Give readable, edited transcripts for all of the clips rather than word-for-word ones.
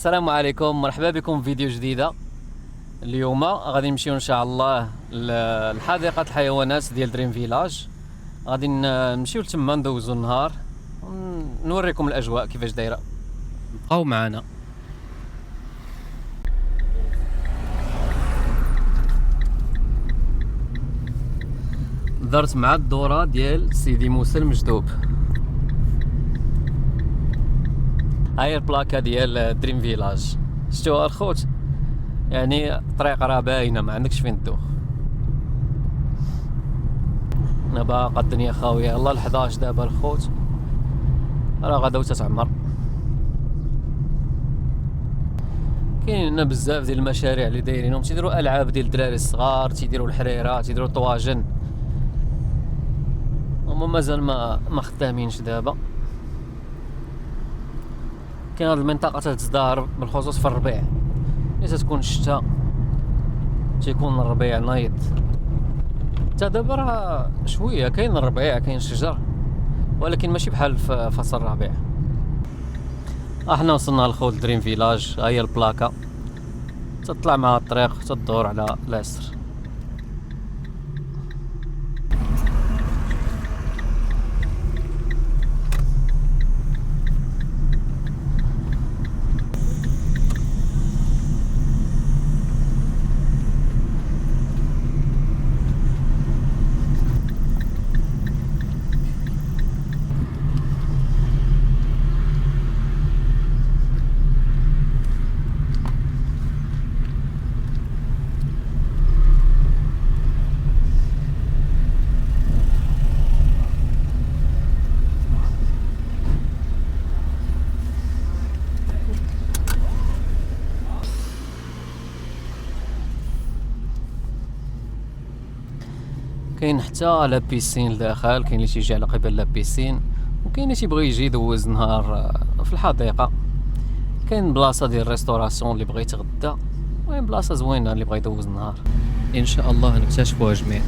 السلام عليكم، مرحبا بكم في فيديو جديده. اليوم غادي نمشيو ان شاء الله لحديقه الحيوانات ديال دريم فيلاج. غادي نمشيو لتما ندوزو النهار ونوريكم الاجواء كيفاش دايره. بقاو معنا. درت مع الدوره ديال سيدي موسى المجذوب. هاي البلاكه ديال دريم فيلاج، شفتوها الخوت؟ يعني الطريق راه باينه، ما عندكش فين تدوخ. انا باقا الدنيا خاويه، يلاه 11 دابا الخوت، راه غدا تتعمر. كاين هنا بزاف ديال المشاريع اللي دايرينهم، تيديروا العاب ديال الدراري الصغار، تيديروا الحريره، تيديروا طواجن. هما مازال ما خدامينش دابا. كاين هاد المنطقه تتزدهر بالخصوص في الربيع، ملي تتكون الشتاء تيكون الربيع نايض. حتى دابا راه شويه كاين الربيع، كاين الشجر، ولكن ماشي بحال في فصل الربيع. احنا وصلنا لخوت دريم فيلاج. هاهي البلاكه، تطلع مع الطريق تدور على اليسر. كاين حتى لا بيسين لداخل، كاين اللي تيجي على قبل لا بيسين، وكاين اللي تيبغي يجي يدوز نهار في الحديقه. كاين بلاصه ديال ريستوراسيون اللي بغى يتغدى، المهم بلاصه زوينه اللي بغى يدوز النهار. ان شاء الله نكتشفوها جميع.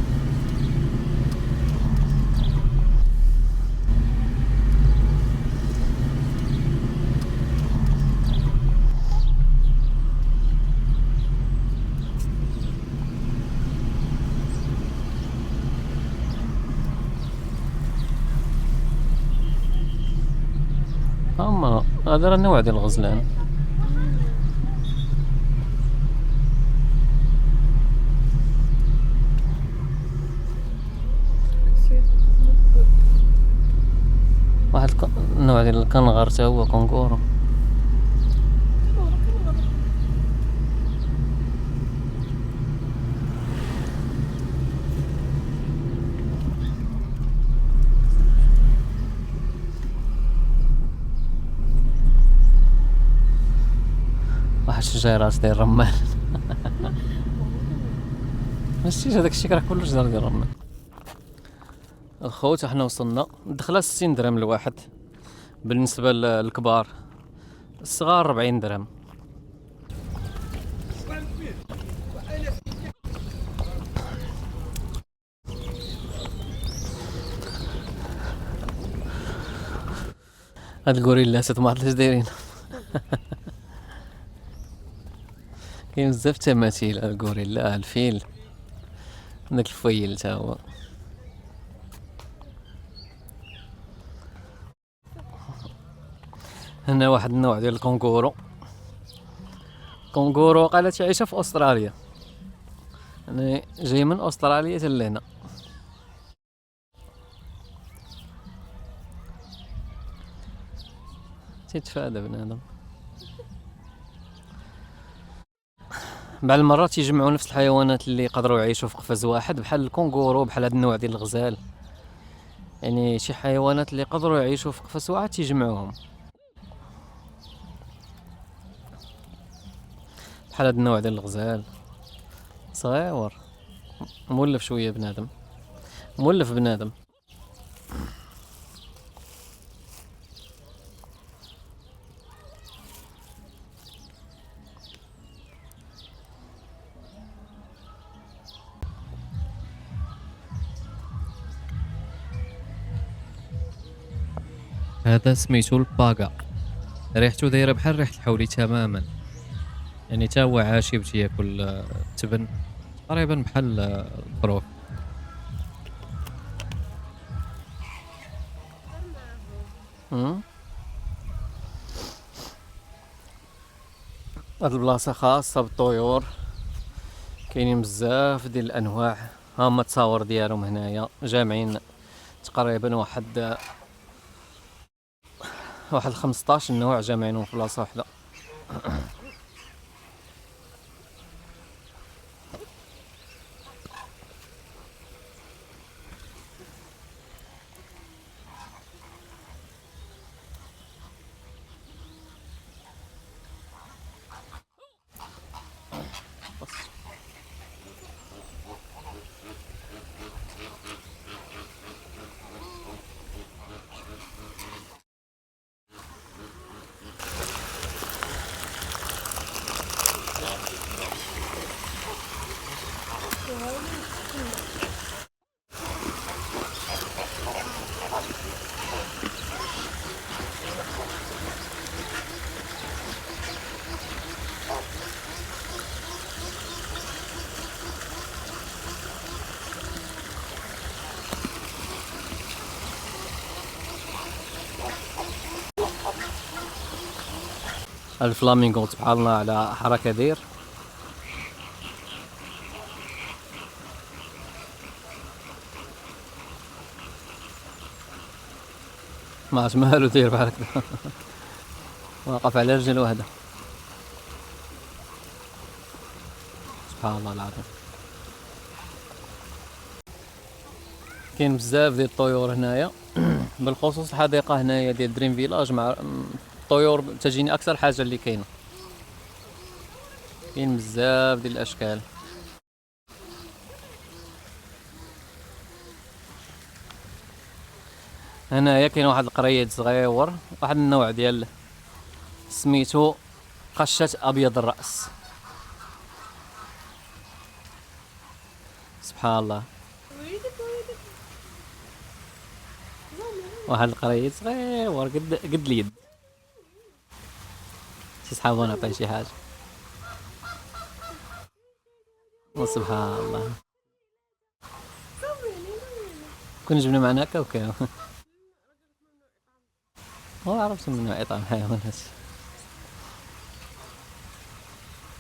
اما هذا راه النوع ديال الغزلان. واحد النوع ديال الكنغر حتى هو كونغورو. واحد الشجيرات ديال الرمان. ماشي هذاك الشيء راه كله شجر ديال الرمان. الخوت احنا وصلنا. الدخله 60 درهم الواحد بالنسبه للكبار، الصغار 40 درهم. هاد الغوريلات ما عرفتش دايرين. كاين بزاف تماثيل، الغوريلا، الفيل، داك الفيل تا هو. هنا واحد النوع ديال الكونغورو. كونغورو قالت تعيشها في استراليا، يعني جاي من استراليا حتى لهنا. تيتفادى بنادم. بعض المرات يجمعوا نفس الحيوانات اللي يقدروا يعيشوا في قفز واحد، بحال الكونغورو، بحال هاد النوع ديال الغزال. يعني شي حيوانات اللي يقدروا يعيشوا في قفص واحد تيجمعوهم، بحال هاد النوع ديال الغزال صغيور، مولف شويه بنادم، مولف بنادم. هذا سميتو الباغا. ريحته دايره بحال ريحه الحولي تماما، يعني تا هو عاشب تياكل التبن تقريبا بحال الظروف. هاد البلاصه خاصه بالطيور، كاينين بزاف ديال الانواع. ها هما التصاور ديالهم هنايا جامعين تقريبا واحد 15 نوع جامعينهم في بلاصه واحده. الفلامينغو تبحالنا على حركه دير. ما عرفت مالو داير بحال هكذا واقف على رجل واحده. سبحان الله العظيم. كاين بزاف ديال الطيور هنايا بالخصوص الحديقه هنايا ديال دريم فيلاج مع الطيور تجيني اكثر حاجه اللي كاينه. كاين بزاف ديال الاشكال. هنايا كاين واحد القريد صغير، واحد النوع ديال سميتو قشة ابيض الراس. سبحان الله. واحد القريد صغير قد اليد. شي صحابو نعطيه شي حاجه. سبحان الله. كون جبنا معنا كاوكاو هو عرفت من نوع اطعام الحيوانات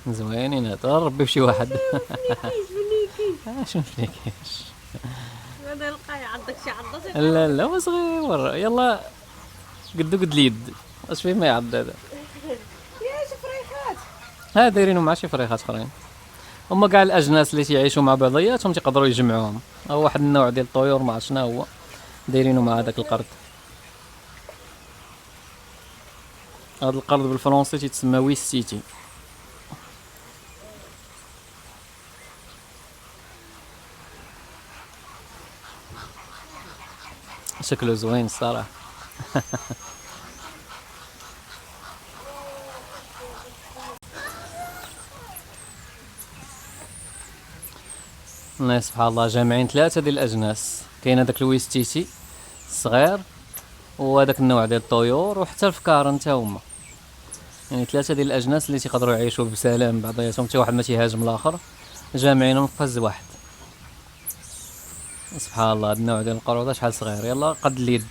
زوينين هذا. ربي بشي واحد شنو فيكيش هذا يلقى يعضك شي عضه. لا لا هو صغير يلا قدو قد اليد. اش فيه ما يعض هذا. يا شي فريخات ها دايرينو مع شي فريخات اخرين. هما كاع الاجناس اللي تيعيشوا مع بعضياتهم تيقدروا يجمعوهم. هو واحد النوع ديال الطيور ما عرفت شنو هو دايرينو مع هذاك القرد. هذا القرد بالفرنسي تيتسمى ويستيتي. شكله زوين الصراحه الله سبحان الله. جامعين ثلاثه ديال الاجناس. كاين هذاك الويستيتي الصغير وهذاك النوع ديال الطيور وحتى الفكار حتى هما، يعني ثلاثه ديال الاجناس اللي تيقدروا يعيشوا بسلام بعضياتهم حتى واحد ما تيهاجم الاخر، جامعينهم في فز واحد. سبحان الله. هذا النوع ديال القرودة شحال صغير يلا قد اليد.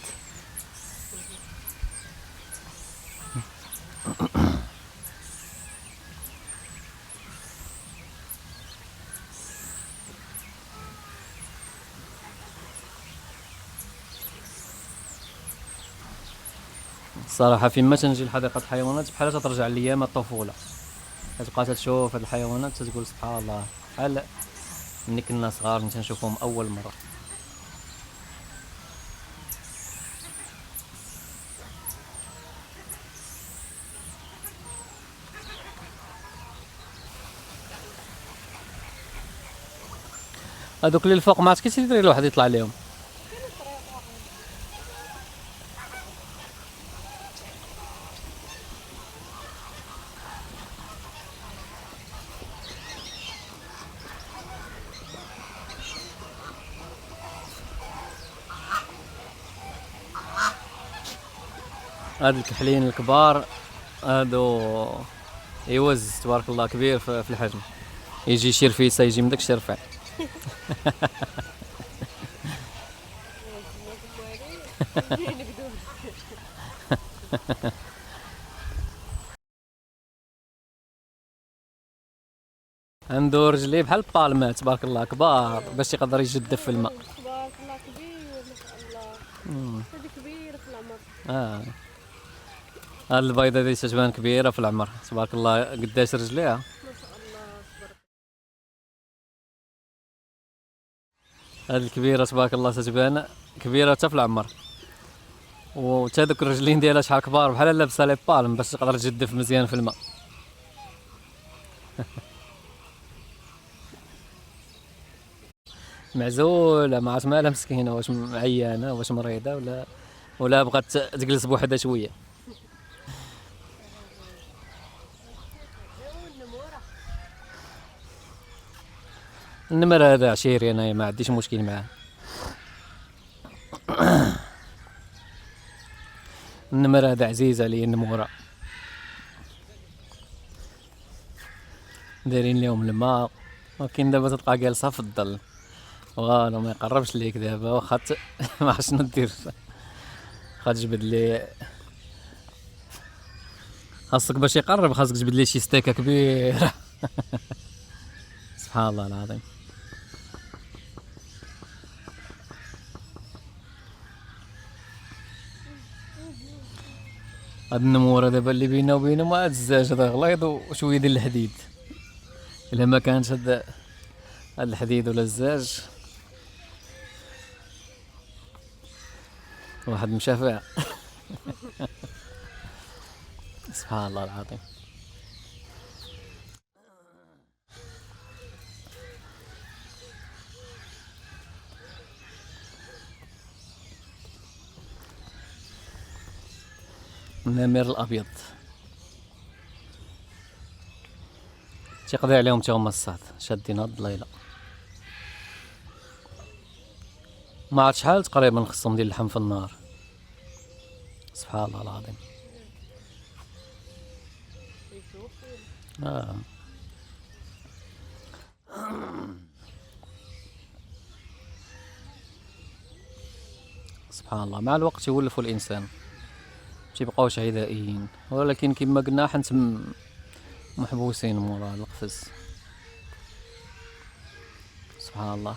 الصراحه فيما تنجي لحديقه الحيوانات بحال ترجع ليام الطفوله. كتبقى تشوف هاد الحيوانات تتقول سبحان الله بحال ملي كنا صغار تنشوفهم اول مره. هذوك اللي الفوق ما عرفت كيفاش يدير الواحد يطلع لهم. هاد الكحلين الكبار هادو يوز تبارك الله كبير في الحجم، يجي شي رفيسه يجي من داك الشي رفيع. عنده رجليه بحال البالمات تبارك الله كبار باش يقدر يجدف في الماء. تبارك الله كبير ما شاء الله. هذه كبيرة في العمر. هاد البيضه دي تتبان كبيره في العمر تبارك الله. قداش رجليها؟ ما شاء الله تبارك. هاد الكبيره تبارك الله تتبان كبيره حتى في العمر، وتا دوك الرجلين ديالها شحال كبار بحال لابسه لي بالم باش تقدر تجدف مزيان في الماء. معزوله ما عرفت مالها مسكينه، واش عيانه واش مريضه ولا بغات تجلس بوحدها شويه. النمر هذا عشيري انا ما عنديش مشكل معاه. النمر هذا عزيز علي، النموره دايرين لهم الماء، ولكن دابا تبقى جالسه في الظل والو ما يقربش ليك دابا واخا ما عرفت شنو دير. خا تجبد لي، خاصك باش يقرب خاصك تجبد لي شي ستيكه كبيره. سبحان الله العظيم. هاد النموره دابا اللي بيننا وبينهم هاد الزاج هذا غليظ وشويه ديال الحديد. الا ما كانش هاد الحديد ولا الزاج واحد مشى فيها. سبحان الله العظيم. النمر الابيض تيقضي عليهم تا هما الصاد شادين هاد الليله. ما عرفت شحال تقريبا خصهم ديال اللحم في النهار. سبحان الله العظيم. سبحان الله. مع الوقت يولفوا الانسان تيبقاوش عدائيين، ولكن كما قلنا حنت محبوسين مورا القفز. سبحان الله.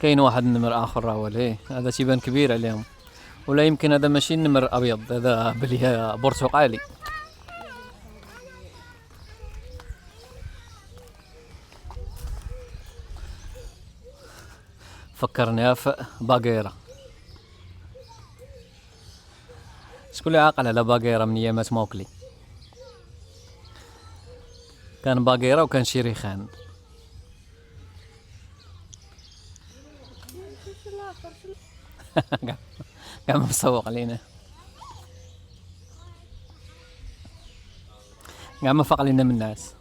كاين واحد النمر اخر راه وليه هذا تيبان كبير عليهم، ولا يمكن هذا ماشي النمر ابيض، هذا بلي برتقالي. فكرني في باقيره. شكون اللي عاقل على باقيره من ايامات موكلي؟ كان باقيره وكان شريخان. كان مسوق علينا، كاع ما فاق لينا من الناس.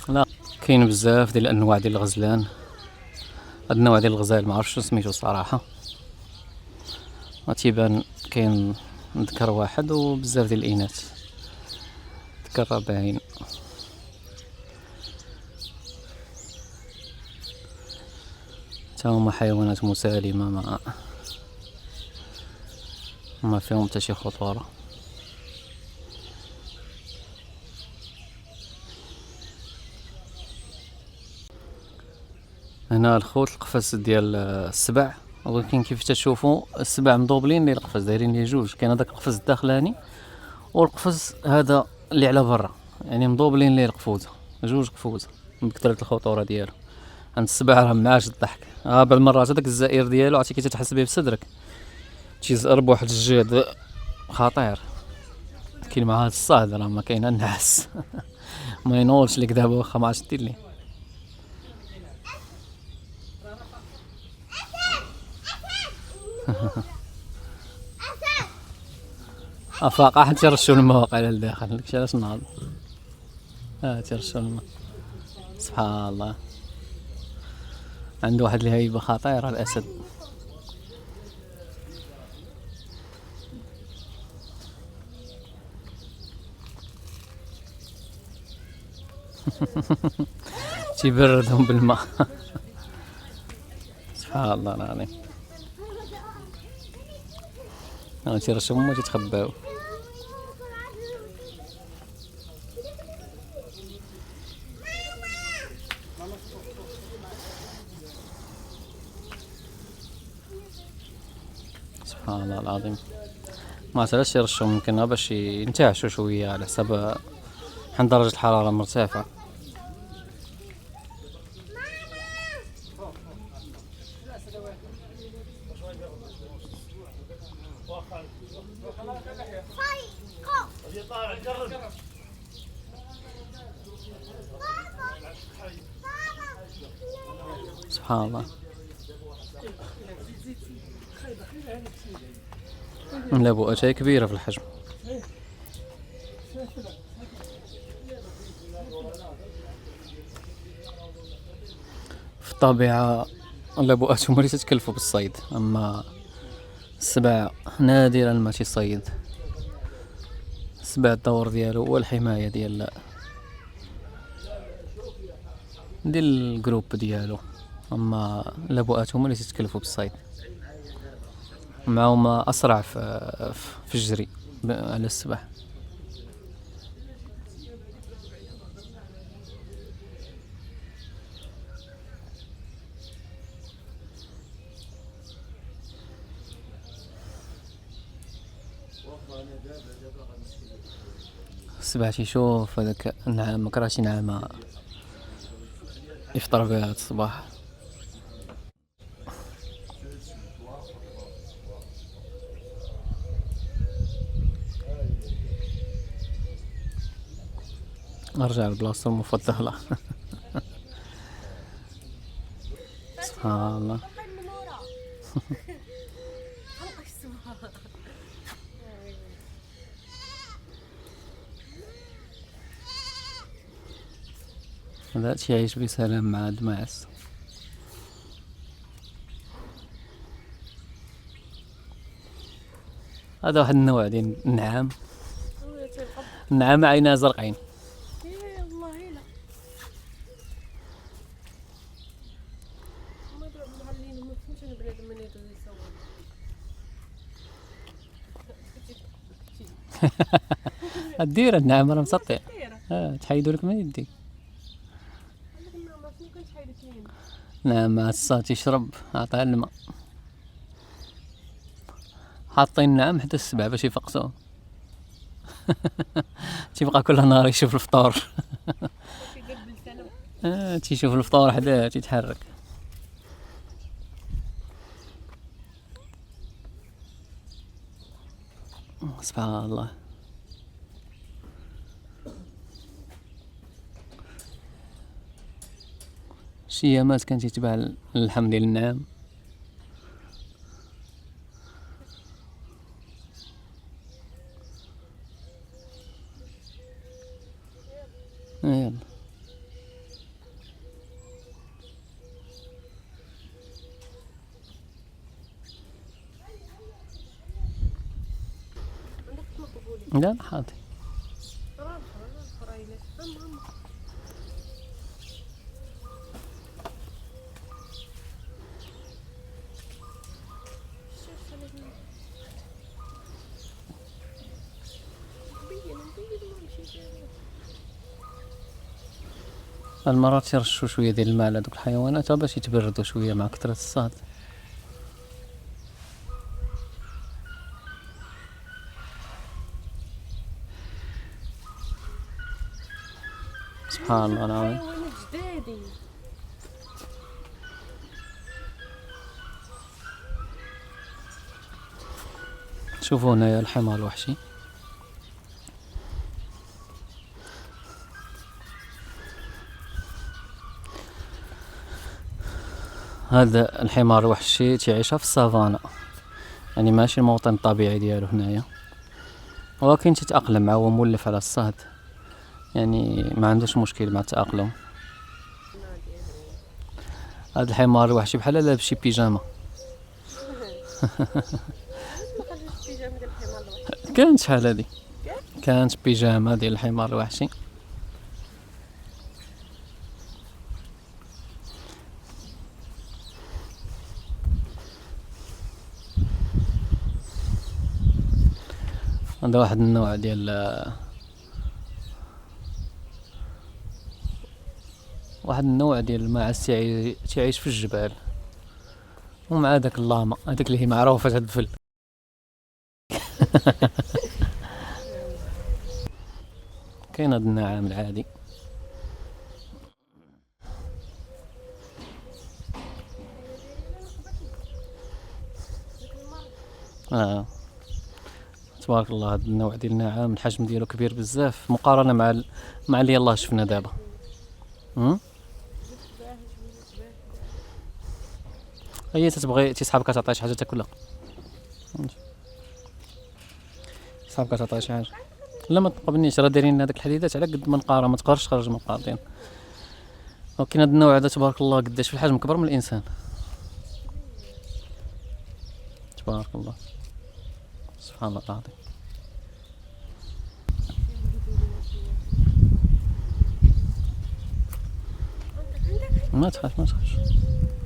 لا كاين بزاف ديال الانواع ديال الغزلان. هاد النوع ديال الغزال ما عرفتش سميتو صراحه، تيبان كاين ذكر واحد وبزاف ديال الاناث، ذكر باين. تا هما حيوانات مسالمه ما فيهم حتى شي خطوره. هنا الخوت القفص ديال السبع، ولكن كيف تشوفوا السبع مضوبلين لي القفص دايرين لي جوج. كاين هذاك القفص الداخلاني والقفص هذا اللي على برا، يعني مضوبلين لي القفوزه، جوج قفوزه من كثره الخطوره ديالو. عند السبع راه معاش الضحك. بالمرات هذاك الزائر ديالو عرفتي كي تحس به بصدرك تيزقر بواحد الجهد خطير. كاين مع هاد الصهد راه ما كاين الناس. ما ينولش لك دابا واخا ما عرفتش دير ليه. افاق احد تيرشوا المواقع للداخل، داكشي علاش ناض. تيرشوا الماء. سبحان الله. عنده واحد الهيبه خطيره الاسد. تيبردهم بالماء. سبحان الله العظيم. تيرشهم وتيتخباو. سبحان الله العظيم. ما عرفتش يرشهم، يمكن غير باش ينتعشوا شويه على حساب حين درجه الحراره مرتفعه. سبحان الله. اللبؤة كبيرة في الحجم. في الطبيعة اللبؤات هما اللي تتكلفوا بالصيد، أما السبع نادرا ما تيصيد. السبع الدور ديالو هو الحماية ديال الجروب ديالو، أما اللبؤات هما اللي تتكلفوا بالصيد. معهم أسرع في الجري على السبع. السبع تيشوف هذاك النعامة، كرهتي نعامة يفطر بها هاد الصباح. نرجع لبلاصتو المفضلة. سبحان الله. هذا تيعيش بسلام مع الماعز. هذا واحد النوع ديال النعام. النعامة عينها زرقين. الديرة النعامة راه مسطع. تحيدو لك من يديك. نعم هسا تيشرب، عطيه الماء. حاطين النعام حتى السبع باش يفقسوه. تيبقى كل نهار يشوف الفطور. تيشوف الفطور حداه تيتحرك. سبحان الله. شي ايامات كان تيتباع اللحم ديال النعام. يلا لا حاضر. المرات يرشوا شويه ديال الماء على دوك الحيوانات باش يتبردوا شويه مع كثرة الصهد. سبحان الله العظيم. شوفوا هنايا الحمار الوحشي. هذا الحمار الوحشي تعيش في السافانا، يعني ماشي الموطن الطبيعي ديالو هنايا، ولكن تتأقلم معه، هو مولف على الصهد، يعني ما عندوش مشكل مع التأقلم. هذا الحمار الوحشي بحال لابس شي بيجامه. كانت شحال هادي، كانت بيجامه ديال الحمار الوحشي. هذا واحد النوع ديال الماعز تيعيش في الجبال، ومع داك اللاما هذاك اللي هي معروفه تدفل. كاين هذا النعام العادي. تبارك الله، هذا النوع ديال النعام الحجم ديالو كبير بزاف مقارنه مع اللي يلاه شفنا دابا. هي تتبغي تصحابك تعطيها شي حاجه تاكلها، صحابك تعطيها شي حاجه. لا ما تقبلنيش، راه دايرين هذاك الحديدات على قد منقاره، ما تقدرش تخرج منقارتين. ولكن هذا النوع هذا تبارك الله قداش في الحجم كبر من الانسان، تبارك الله، سبحان الله العظيم.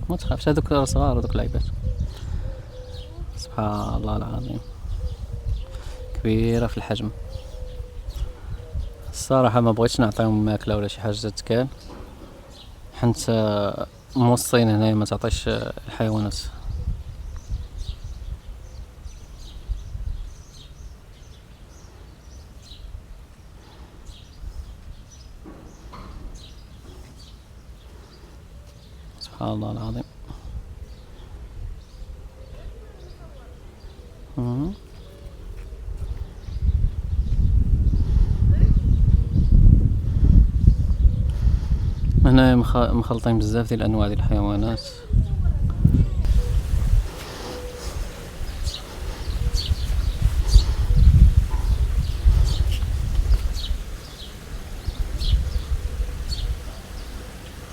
ما تخافش، هذوك صغار، هذوك لعيبات. سبحان الله العظيم، كبيره في الحجم. الصراحه ما بغيتش نعطيهم ماكله ولا شي حاجه تتكال، حيت موصين هنايا ما تعطيش الحيوانات. سبحان الله العظيم. هنا مخلطين بزاف ديال الانواع ديال الحيوانات.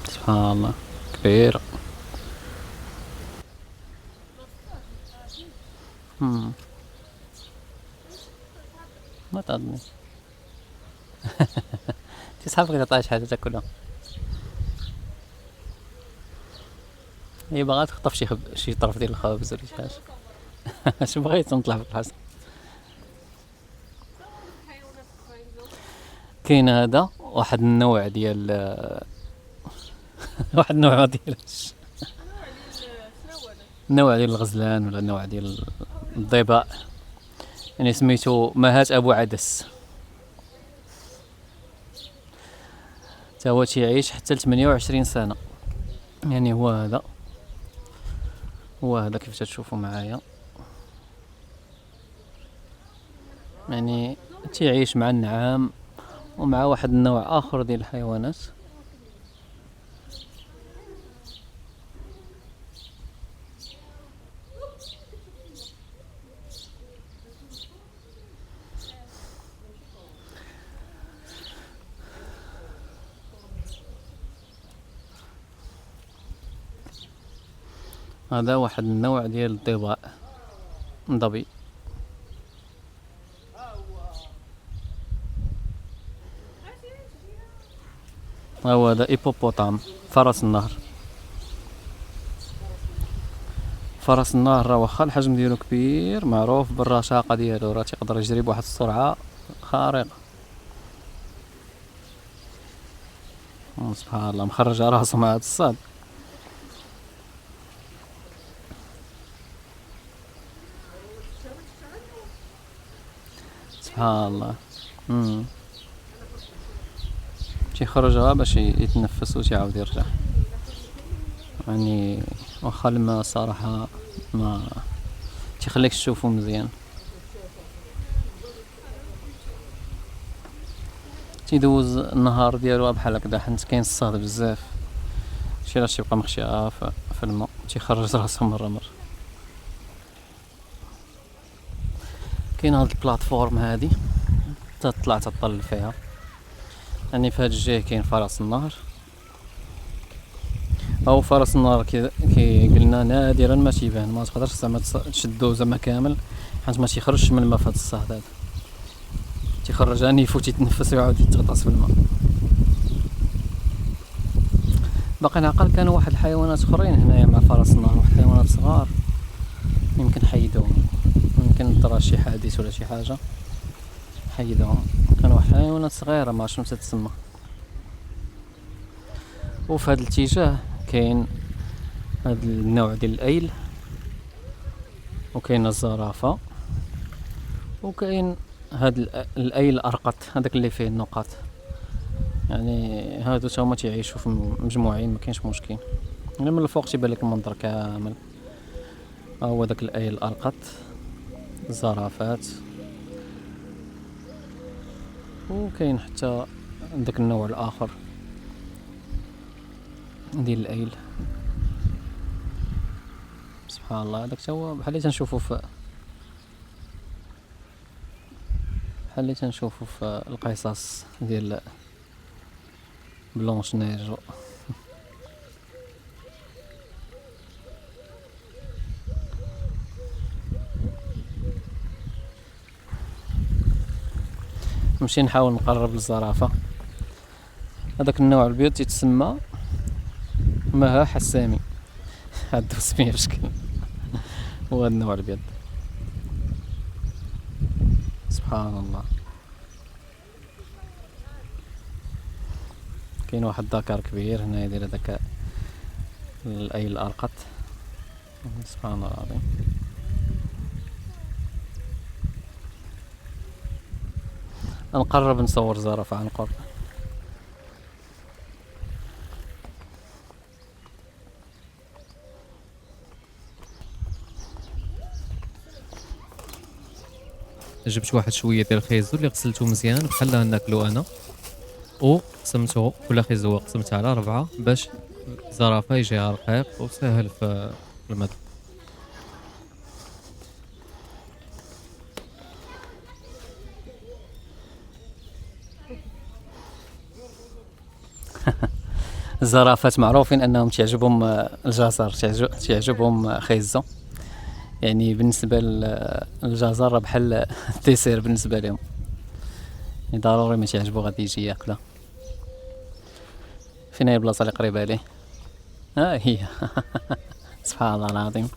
سبحان الله، كبيرة. ما تعضني. تصحابك تعطيها شي حاجة تاكلها، هي باغا تخطف شي طرف ديال الخبز ولا شي حاجة. اش بغيت نطلع في الحصن. كاين هذا واحد النوع ديال واحد النوع ديال النوع ديال الغزلان ولا النوع ديال الضباء، يعني سميتو مهات ابو عدس. تا هو تيعيش حتى ل 28 سنه. يعني هو هذا كيف تشوفوا معايا، يعني تيعيش مع النعام ومع واحد النوع اخر ديال الحيوانات. هذا واحد النوع ديال الضباء، ضبي. هو هذا ايبوبوتام، فرس النهر. فرس النهر راه واخا الحجم ديالو كبير، معروف بالرشاقه ديالو، راه تيقدر يجري بواحد السرعه خارقه. سبحان الله، مخرج راسو مع هاد الصاد. سبحان الله. تيخرجها باش يتنفس وتيعاود يرجع. يعني واخا الماء صراحه ما تيخليك تشوفو مزيان. تيدوز النهار ديالو بحال هكذا، حيت كاين الصهد بزاف، شي علاش تيبقى مخشيه في الماء، تيخرج راسو مره. كاين هاد البلاتفورم هادي تطلع تطل فيها، يعني في هاد الجهه كاين فرس النهر، او فرس النهر كي قلنا نادرا ما تيبان، ما تقدرش زعما تشدو زعما كامل، حيت ما تيخرجش من الماء في هاد الصهد هذا، تيخرج انيف وتيتنفس ويعاود يتغطس في الماء. باقي نعقل كانوا واحد الحيوانات اخرين هنايا مع فرس النهر، واحد الحيوانات صغار يمكن حيدوهم، يمكن طرا شي حادث ولا شي حاجه. حيدهم. كان واحد الحيوانات صغيره ما عرفتش شنو تتسمى. وفي هذا الاتجاه كاين هذا النوع ديال الايل، وكاين الزرافه، وكاين هذا الايل الارقط هذاك اللي فيه النقاط. يعني هادو تا هما تيعيشوا في مجموعين، ما كاينش مشكل. يعني من الفوق تيبان لك المنظر كامل. ها هو داك الايل الارقط، الزرافات، وكاين حتى داك النوع الاخر ديال الايل. سبحان الله، هذاك تا هو بحال اللي تنشوفو في القصص ديال بلونش نيج. نمشي نحاول نقرب للزرافه. هذاك النوع البيض تيتسمى مها حسامي. هادو سميه بشكل. هو هذا النوع البيض. سبحان الله. كاين واحد الذكر كبير هنا يدير هذاك الايل الارقط. سبحان الله العظيم. نقرب نصور زرافة عن قرب. جبت واحد شويه ديال الخيزو اللي غسلته مزيان بحال ناكلو انا، وقسمته كل خيزو قسمتها على 4 باش الزرافه يجيها رقيق وسهل في المذاق. الزرافات معروفين انهم تعجبهم الجزر، تعجبهم خيزو. يعني بالنسبه للجزر بحال الديسير بالنسبه لهم. يعني ضروري ما تعجبو غادي يجي ياكله. فين هي البلاصه اللي قريبه ليه؟ ها هي. سبحان الله العظيم.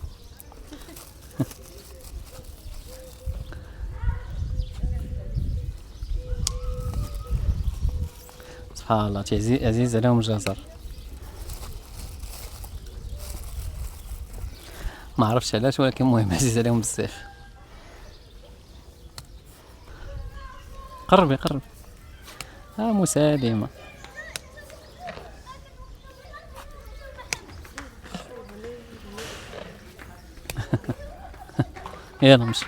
سبحان الله، عزيز عليهم الجزر. ما عرفتش علاش، ولكن المهم عزيز عليهم بزاف. قربي قربي. ها مسالمة. يلا نمشي.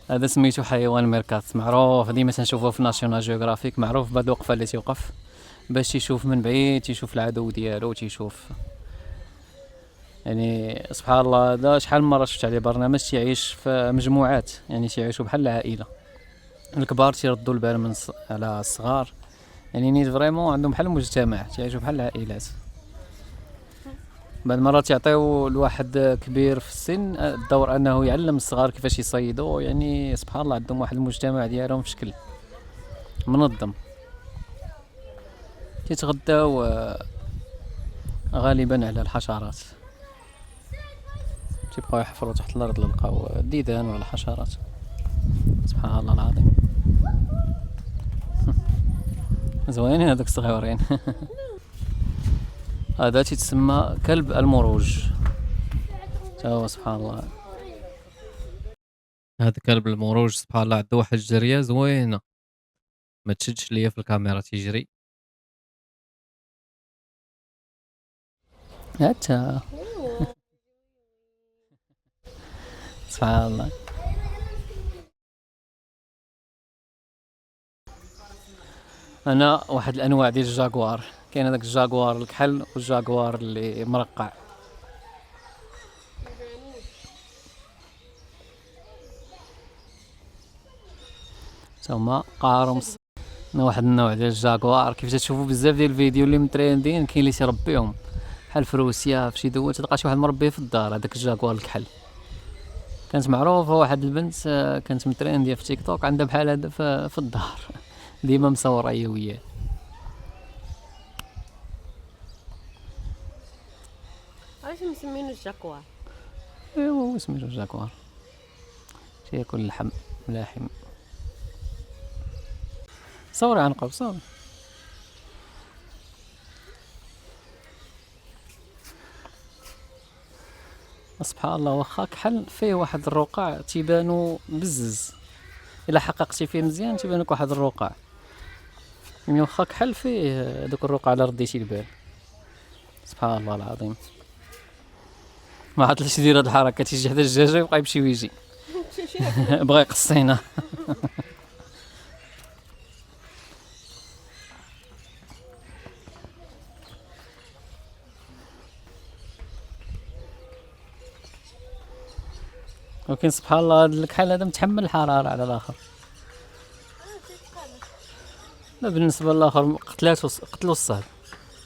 هذا سميتو حيوان ميركات، معروف ديما تنشوفوه في ناشيونال جيوغرافيك. معروف بهاد الوقفه اللي تيوقف باش تيشوف من بعيد، تيشوف العدو ديالو، تيشوف. يعني سبحان الله، هذا شحال من مره شفت عليه برنامج. تيعيش في مجموعات، يعني تيعيشوا بحال العائله. الكبار تيردوا البال على الصغار. يعني نيت فريمون عندهم بحال المجتمع، تيعيشوا بحال العائلات. بعض المرات يعطيو لواحد كبير في السن الدور انه يعلم الصغار كيفاش يصيدوا. يعني سبحان الله، عندهم واحد المجتمع ديالهم في شكل منظم. تيتغداو غالبا على الحشرات. تيبقاو يحفروا تحت الارض للقاو الديدان ولا الحشرات. سبحان الله العظيم. زوينين هذوك الصغيورين. هذا تيتسمى كلب المروج. هو سبحان الله، هذا كلب المروج سبحان الله عنده واحد الجريه زوينه. ما تشدش ليا في الكاميرا تيجري حتى. سبحان الله. انا واحد الانواع ديال الجاكوار. كاين هذاك الجاكوار الكحل والجاكوار اللي مرقع. ثم قارمص. واحد النوع ديال الجاكوار كيف تشوفوا بزاف ديال الفيديو اللي متريندين. كاين اللي تيربيهم بحال في روسيا، في شي دول تلقى شي واحد مربيه في الدار هذاك الجاكوار الكحل. كانت معروفه واحد البنت كانت مترينديه في تيك توك، عندها بحال هذا في الدار. ديما مصوره هي وياه. علاش مسمينو الجاكوار؟ ايوا هو سميتو الجاكوار. تياكل اللحم ملاحم. صوري عنقب صوري. سبحان الله، واخا كحل فيه واحد الرقع تيبانو بزز، الا حققتي فيه مزيان تيبان لك واحد الرقع، يعني واخا كحل فيه دوك الرقع الا رديتي البال. سبحان الله العظيم، ما عرفتش يدير هاد الحركه، تيجي حدا الدجاجه يبقى يمشي ويجي بغا يقصينا. ولكن سبحان الله هاد الكحل هذا متحمل الحراره على الاخر. لا بالنسبه للاخر قتلو الصهد،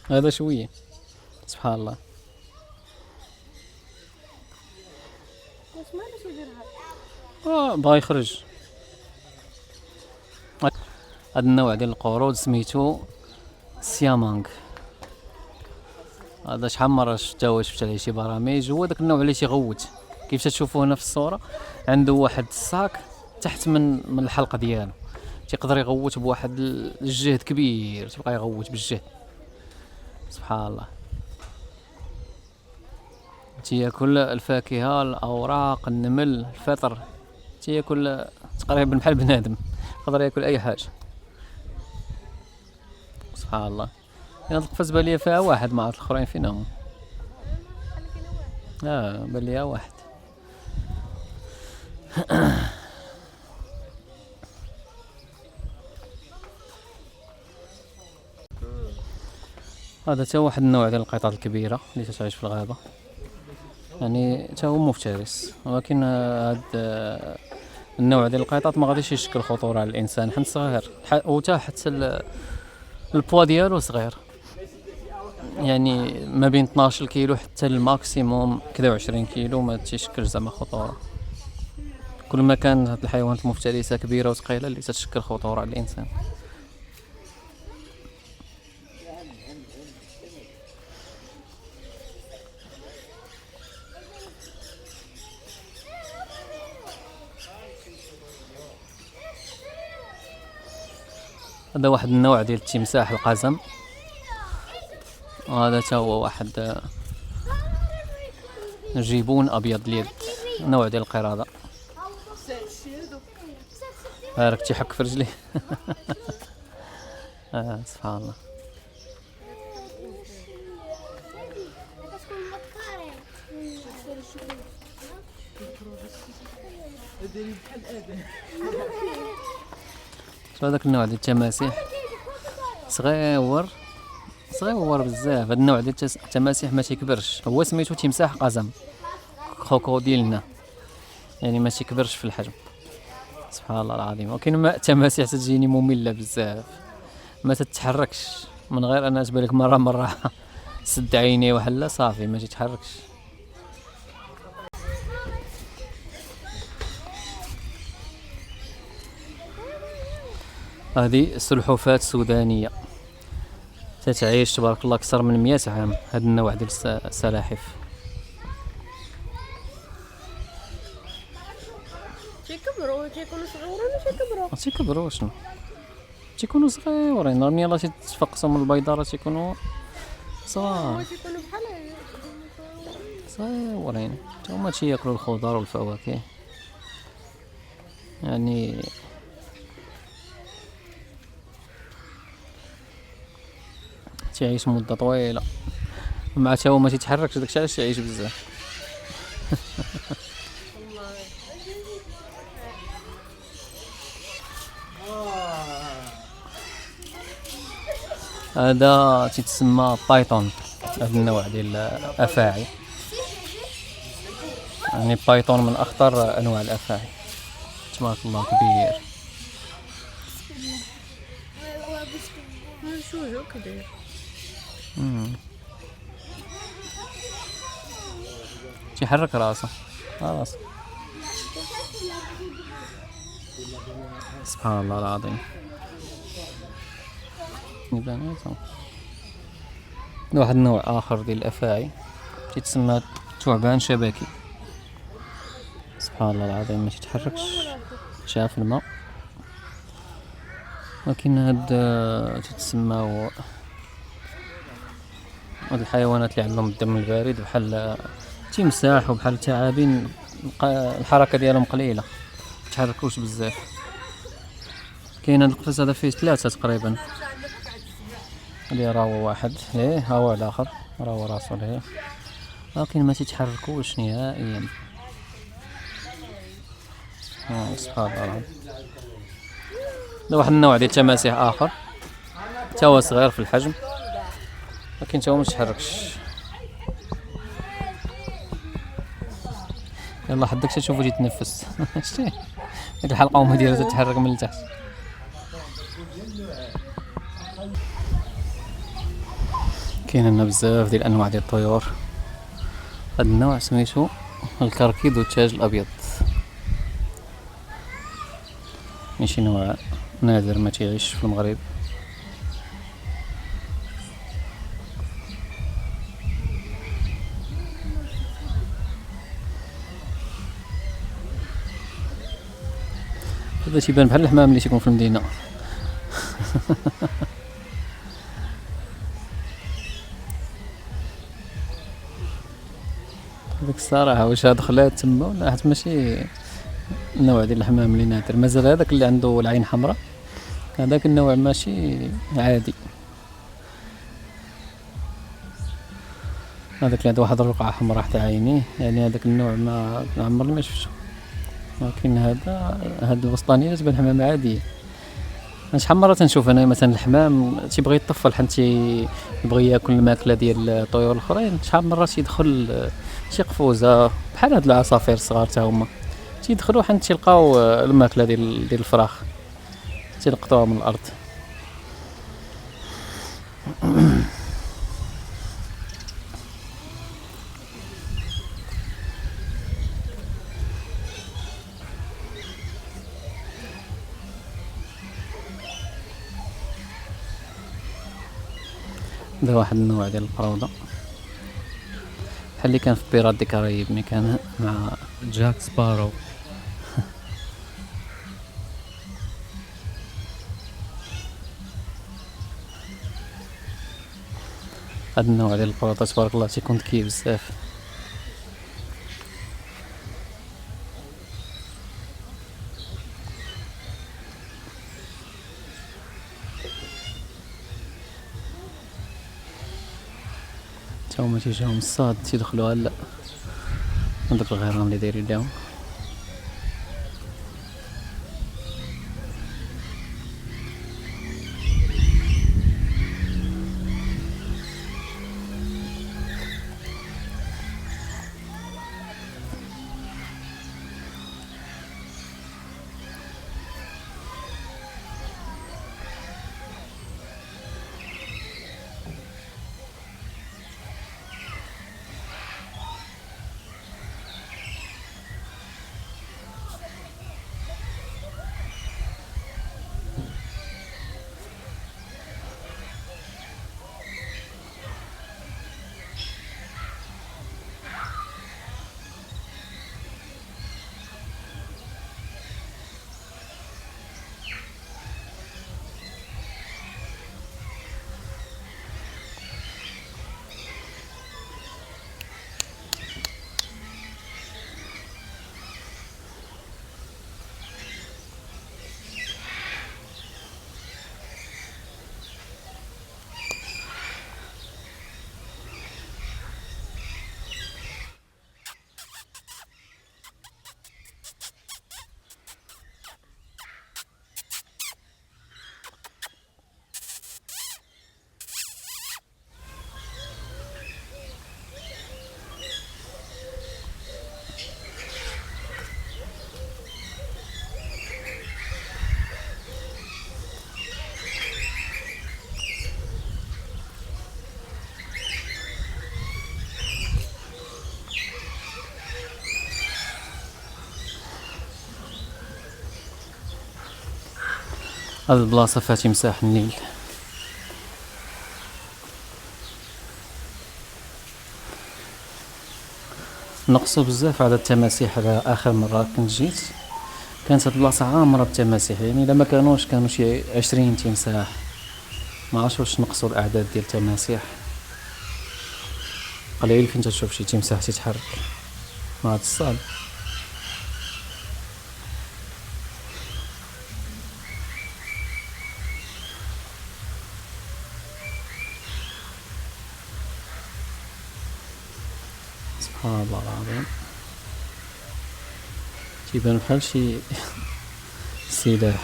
هذا شويه. سبحان الله. واش مالش يدير هاد؟ بغا يخرج. هاد النوع ديال القرود سميتو سيامانغ. هذا شحال مره شفت عليه شي برامج، هو داك النوع اللي تيغوت كيف تشوفوا هنا في الصوره، عنده واحد الساك تحت من الحلقه ديالو، تيقدر يغوت بواحد الجهد كبير، تيبقى يغوت بالجهد. سبحان الله. تياكل الفاكهه، الاوراق، النمل، الفطر، تياكل تقريبا بحال بنادم، يقدر ياكل اي حاجه. سبحان الله. هاد القفص بان ليا فيها واحد، ما عرفت الاخرين فين هما. بان ليا واحد. هذا تا واحد النوع ديال القطط الكبيره اللي تعيش في الغابه، يعني تا هو مفترس، ولكن هاد النوع ديال القطط ما غاديش يشكل خطوره على الانسان حيت صغير، وتا حتى البوا ديالو صغير، يعني ما بين 12 كيلو حتى الماكسيموم كذا 20 كيلو، ما تيشكل زعما خطوره. كل ما كانت هاد الحيوانات المفترسه كبيره وثقيله اللي تتشكل خطوره على الانسان. هذا واحد النوع ديال التمساح القزم، وهذا تا هو واحد جيبون ابيض اليد، نوع ديال القرادة. راك تيحك في رجليه. سبحان الله. شوف هذاك النوع ديال التماسيح صغيور بزاف. هذا النوع ديال التماسيح ما تيكبرش، هو سميتو تمساح قزم كروكوديلنا، يعني ما تيكبرش في الحجم. سبحان الله العظيم. وكاين تماسيح تجيني ممله بزاف، ما تتحركش من غير انا تبان لك مره سد عينيه وحلا صافي ما تتحركش. هذه سلحفاة سودانية تتعيش تبارك الله أكثر من 100 عام. هذا النوع ديال السلاحف تيكبروا تيكونوا صغيورين ولا تيكبروا شنو تيكونوا صغيورين، راه يلاه تتفقسوا من البيضة راه تيكونوا صغار تيكونوا بحال صغيورين. هما تياكلوا الخضر والفواكه، يعني تيعيش مدة طويلة، مع تا هو ما تيتحركش داكشي علاش تيعيش بزاف. هذا تيتسمى بايثون، هذا النوع ديال الافاعي، يعني بايثون من اخطر انواع الافاعي، تبارك الله كبير. شو كدير تيحرك راسه خلاص. سبحان الله العظيم. واحد النوع اخر ديال الافاعي تيتسمى ثعبان شبكي. سبحان سبحان الله العظيم ما تتحركش، شاف الماء. ولكن هاد تتسماو هاد الحيوانات اللي عندهم الدم البارد بحال تمساح وبحال الثعابين، الحركه ديالهم قليله، متحركوش بزاف. كاين هاد القفص هذا فيه 3 تقريبا، اللي راه هو واحد ليه، ها هو الاخر راه هو راسو ليه، ولكن ما تيتحركوش نهائيا. سبحان الله العظيم. هذا واحد النوع ديال التماسيح اخر، حتى هو صغير في الحجم، لكن حتى هو ما تيتحركش. يلا حدك تشوفو تيتنفس. شتي ديك الحلقه ديالو تتحرك من التحت. كاين لنا بزاف ديال الانواع ديال الطيور. هذا النوع سميتو الكركيد والتاج الابيض، ماشي نوع نادر ما تيعيش في المغرب. هذا تيبان بحال الحمام اللي تيكون في المدينه. هذيك الصراحه واش دخلات تما ولا، حيت ماشي النوع ديال الحمام اللي نادر، مازال هذاك اللي عنده العين حمراء، هذاك النوع ماشي عادي. هذاك اللي عنده واحد الرقعه حمراء حتى عينيه، يعني هذاك النوع ما عمرني ما شفتو. ولكن هاد الوسطانيه تبان حمام عاديه. شحال مره تنشوف انا مثلا الحمام تيبغي يطفل حيت يبغي ياكل الماكله ديال الطيور الاخرين، شحال مره تيدخل شي قفوزه بحال هاد العصافير الصغار تا هما تيدخلوا حيت تيلقاو الماكله ديال الفراخ، تيلقطوها من الارض. هذا واحد النوع ديال القروضه، بحال اللي كان في بيرات دي كاريب ملي كان مع جاك سبارو. هذا النوع ديال القروضه تبارك الله تيكون ذكي بزاف. تا هما تيجيهم الصاد تيدخلوا هلا هذوك الغيران اللي دايرين لهم. هذه البلاصة فيها تمساح النيل. نقصوا بزاف عدد التماسيح. على اخر مره كنت جيت كانت هاد البلاصه عامره بالتماسيح، يعني الا ما كانوا شي 20 تمساح. ما عرفتش واش نقصوا الاعداد ديال التماسيح. قليل فين تشوف شي تمساح تيتحرك مع هاد الصال. سبحان الله العظيم، تيبان بحال شي سلاح.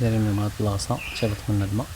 دايرين من هاد البلاصه تهبط منها الماء.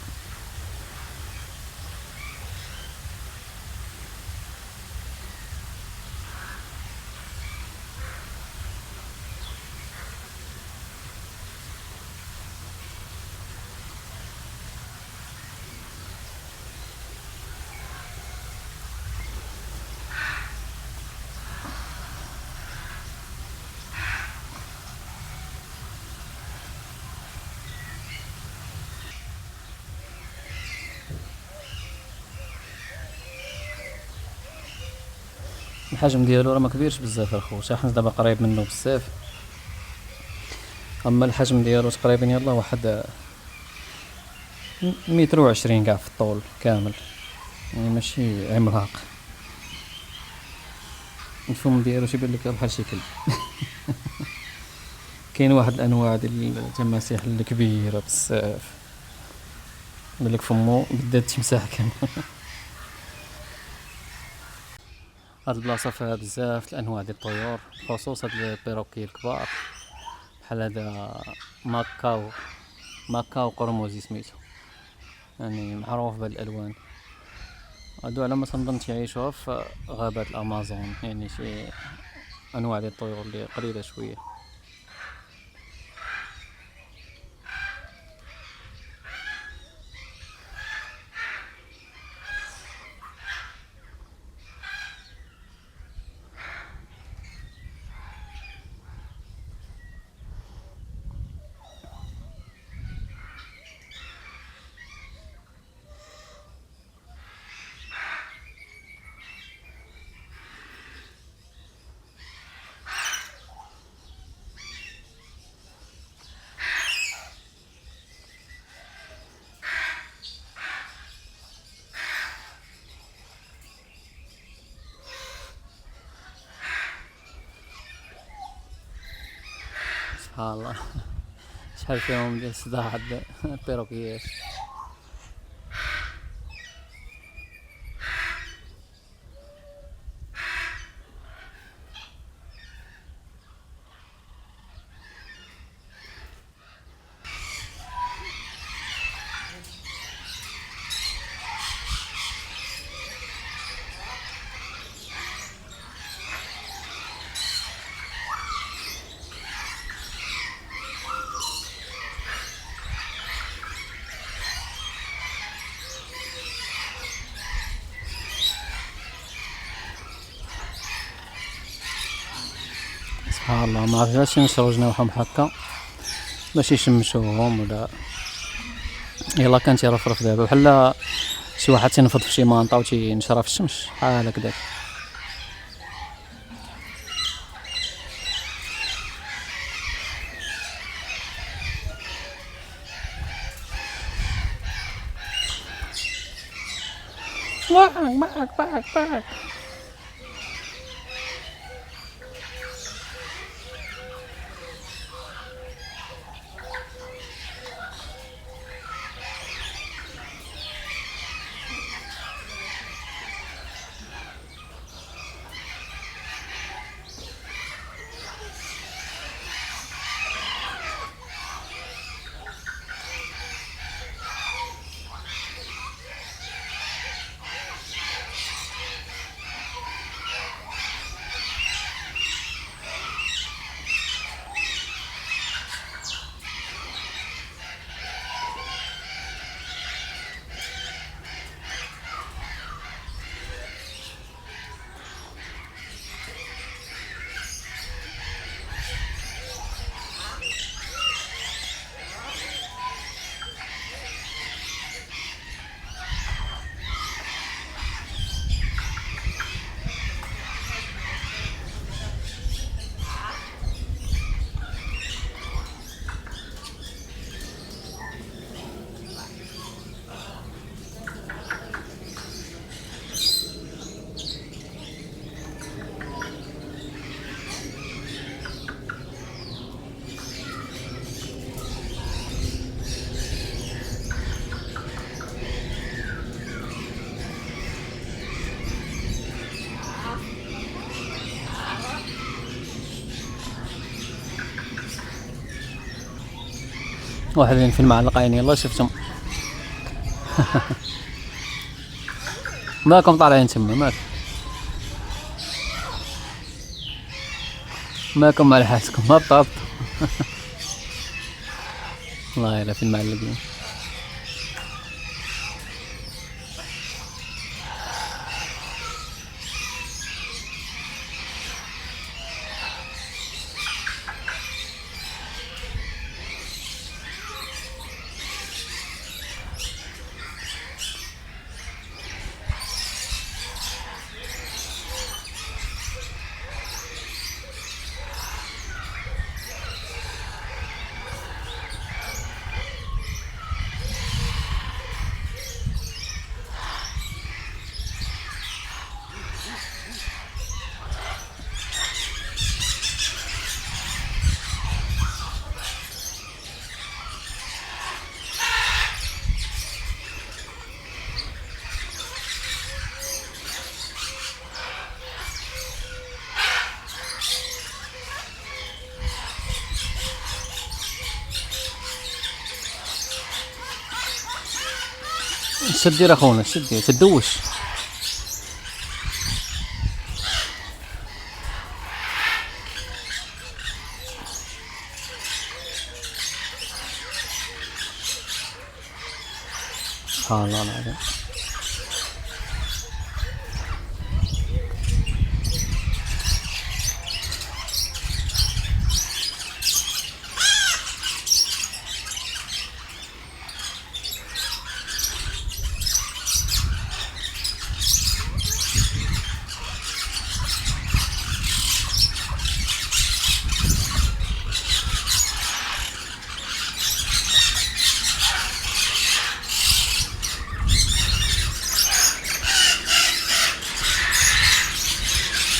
الحجم ديالو راه ما كبيرش بزاف الخوت، حنا دابا قريب منه بزاف. اما الحجم ديالو تقريبا يلا واحد 120 كاع في الطول كامل، يعني ماشي عملاق. الفم ديالو تيبان لك بحال شي كلب. كاين واحد الانواع ديال التماسيح الكبيره بزاف، يبان لك فمو قد التمساح كامل. هاد البلاصه فيها بزاف الانواع ديال الطيور، بخصوص هاد البيروكي الكبار بحال هذا ماكاو قرموزي سميتو، يعني معروف بهاد الالوان. هادو على ما تنظن تيعيشوها في غابات الامازون، يعني شي انواع ديال الطيور اللي قليله شويه. سبحان الله. شحال فيهم ديال الصداع هاد البيروكيات. سبحان الله، ما عرفت علاش نشرو جناوحهم هكا باش يشمشوهم، ولا يلا كان تيرفرف دابا بحال شي واحد تينفض في شي مانطا و تينشرها في الشمس بحال هكداك. باك. واحد في المعلق عيني يلا شفتهم. ماكم طالعين تما ماكم على حالكم هبط. والله الا في المعلقين. شد دير اخونا شد دير تدوش. سبحان الله العظيم.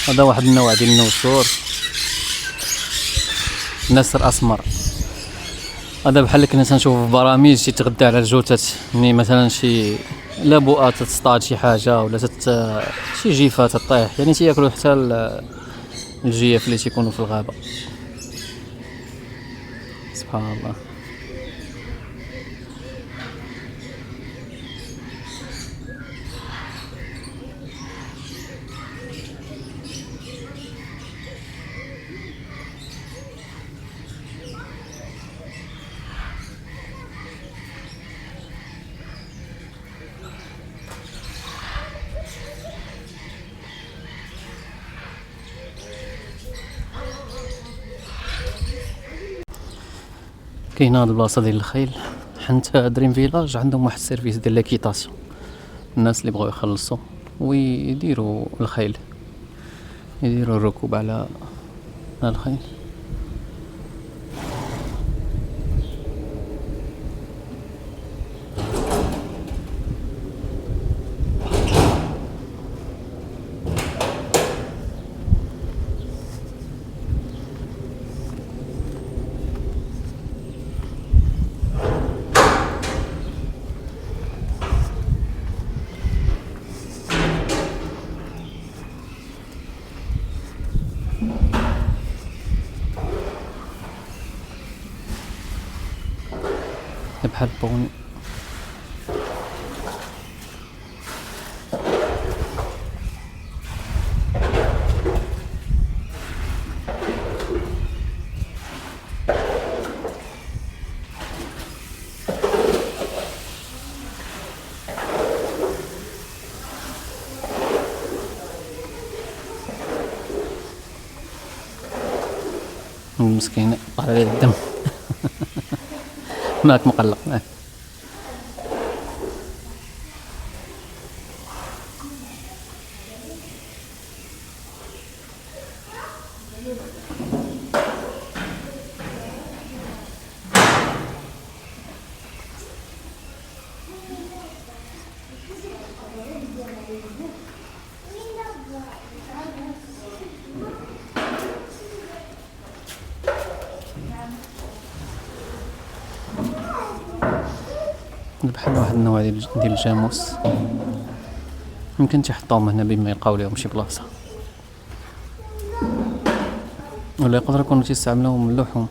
هذا واحد النوع ديال النسور، نسر اسمر. هذا بحال اللي كنا تنشوفو في برامج تيتغدى على الجثث، ملي مثلا شي لابؤه تصطاد شي حاجه ولا شي جيفه تطيح، يعني تياكلوا حتى الجيف اللي تيكونوا في الغابه. سبحان الله. كاين هاد البلاصه ديال الخيل، حنت دريم فيلاج عندهم واحد السيرفيس ديال ليكيتاسيون، الناس اللي بغاو يخلصوا ويديروا الخيل، يديروا الركوب على الخيل. بحال بوني. مسكين طالع ليه الدم. ماك مقلق معاه. بحال واحد النوع ديال الجاموس، يمكن تيحطوهم هنا بما يلقاو ليهم شي بلاصه، ولا يقدروا يكونوا تيستعملوهم اللحوم.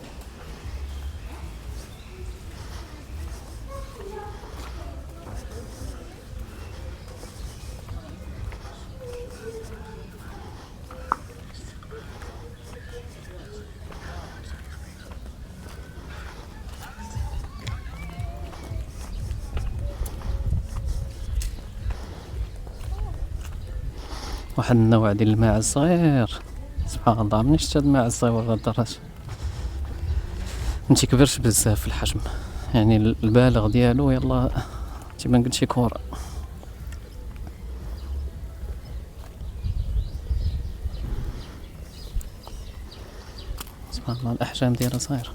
واحد النوع ديال الماعز صغير، سبحان الله. منين شفت هاد الماعز صغير لهاد الدرجة؟ متيكبرش بزاف في الحجم، يعني البالغ ديالو يلا تيبان قد شي كورة. سبحان الله، الأحجام ديالها صغيرة.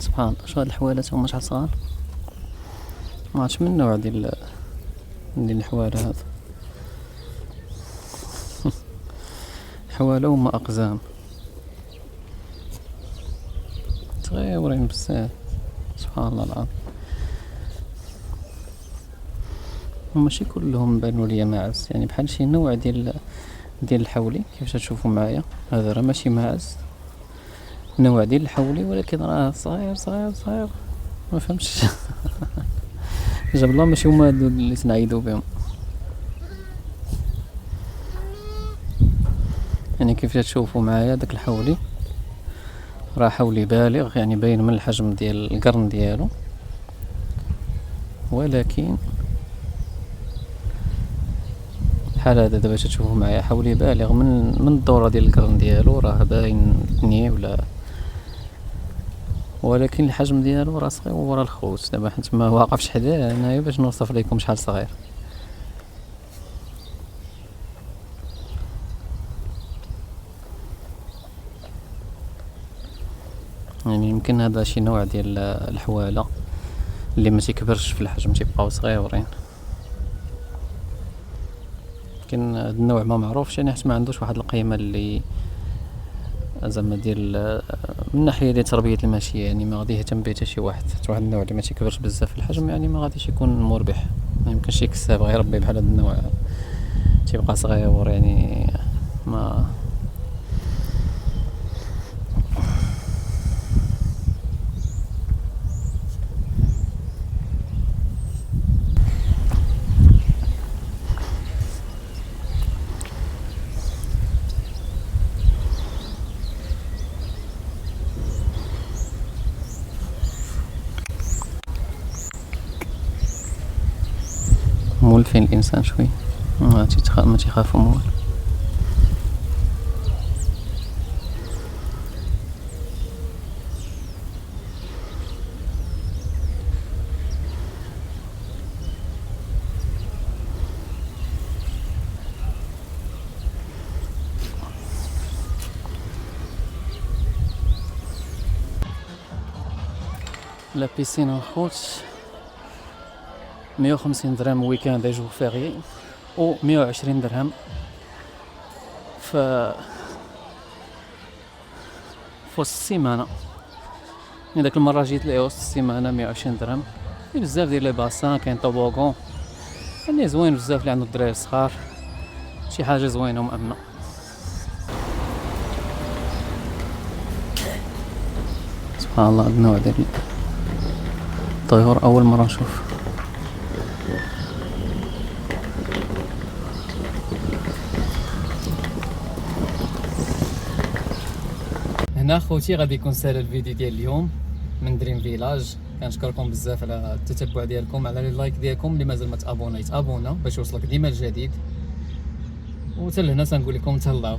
سبحان الله، شو هاد الحوالات هما شحال صغار. ما عرفتش من النوع ديال الحوالة هذا. حوالة هما أقزام صغيورين بزاف، سبحان الله العظيم. وماشي كلهم بانوا ليا ماعز، يعني بحال شي نوع ديال الحولي كيفاش تشوفوا معايا. هذا راه ماشي ماعز، نوع ديال الحولي، ولكن راه صغير صغير صغير، ما فهمتش. جاب الله ماشي هما هادو اللي تنعيدو بهم. يعني كيفاش تشوفوا معايا داك الحولي راه حولي بالغ، يعني باين من الحجم ديال القرن ديالو، ولكن بحال هذا دابا تشوفوا معايا حولي بالغ من الدوره ديال القرن ديالو، راه باين 2 ولا، ولكن الحجم ديالو راه صغير. ورا الخوت دابا حيت ما واقفش حداه انايا باش نوصف لكم شحال صغير. يعني يمكن هذا شي نوع ديال الحواله اللي ما تيكبرش في الحجم، تيبقاو صغيورين. لكن هذا النوع ما معروفش، يعني حيت ما عندوش واحد القيمه اللي زعما ديال من ناحيه ديال تربيه الماشيه، يعني ما غادي يهتم به حتى شي واحد. واحد النوع اللي ما تيكبرش بزاف في الحجم يعني ما غاديش يكون مربح، ما يمكنش يكسب غير ربي. بحال هذا النوع تيبقى صغير، يعني ما مولفين الانسان شوي، ما تيخافوا مول. لا بيسين الخوت 150 درهم ويكاند جو فيغي، و 120 درهم في وسط السيمانه. يعني داك المره جيت لي وسط السيمانه 120 درهم. يعني بزاف ديال لي باسان، كاين طوبوغون، يعني زوين بزاف اللي عنده الدراري الصغار، شي حاجه زوينه ومأمنه. سبحان الله، هاد النوع ديال الطيور اول مره نشوف. هنا خوتي غادي يكون سهل الفيديو ديال اليوم من دريم فيلاج. كنشكركم بزاف على التتبع ديالكم، على لي لايك ديالكم. اللي مازال ما تابونا يتابونا باش يوصلك ديما الجديد. وحتى لهنا تنقول لكم تهلاو.